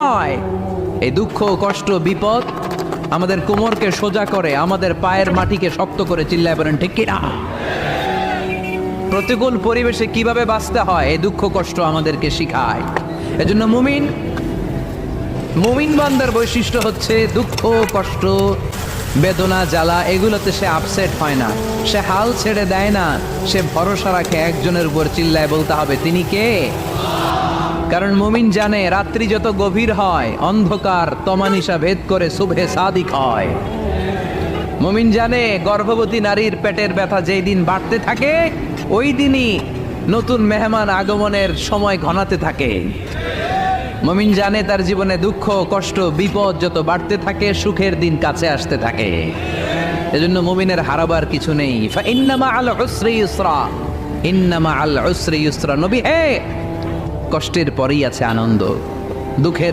হয়। এই দুঃখ, কষ্ট, বিপদ আমাদের কোমরকে সোজা করে, আমাদের পায়ের মাটিকে শক্ত করে। চিল্লায় বলেন ঠিক কিনা? প্রতিকূল পরিবেশে কিভাবে বাঁচতে হয় এই দুঃখ কষ্ট আমাদেরকে শিখায়। এজন্য মুমিন বান্দার বৈশিষ্ট্য হচ্ছে দুঃখ কষ্ট বেদনা জ্বালা এগুলোতে সে আপসেট হয় না, সে হাল ছেড়ে দেয় না, সে ভরসা রাখে একজনের উপর। চিল্লায় বলতে হবে তিনি কে? কারণ মুমিন জানে রাত্রি যত গভীর হয় অন্ধকার তমানিসা ভেদ করে সুবহে সাদিক হয়। মুমিন জানে গর্ভবতী নারীর পেটের ব্যথা যেই দিন বাড়তে থাকে ওই দিনই নতুন মেহমান আগমনের সময় ঘনাতে থাকে। মুমিন জানে তার জীবনে দুঃখ কষ্ট বিপদ যত বাড়তে থাকে সুখের দিন কাছে আসতে থাকে। এজন্য মুমিনের হারাবার কিছু নেই। ইন্না মাআল উসরি ইউসরা, ইন্না মাআল উসরি ইউসরা। নবী হে, কষ্টের পরেই আছে আনন্দ, দুঃখের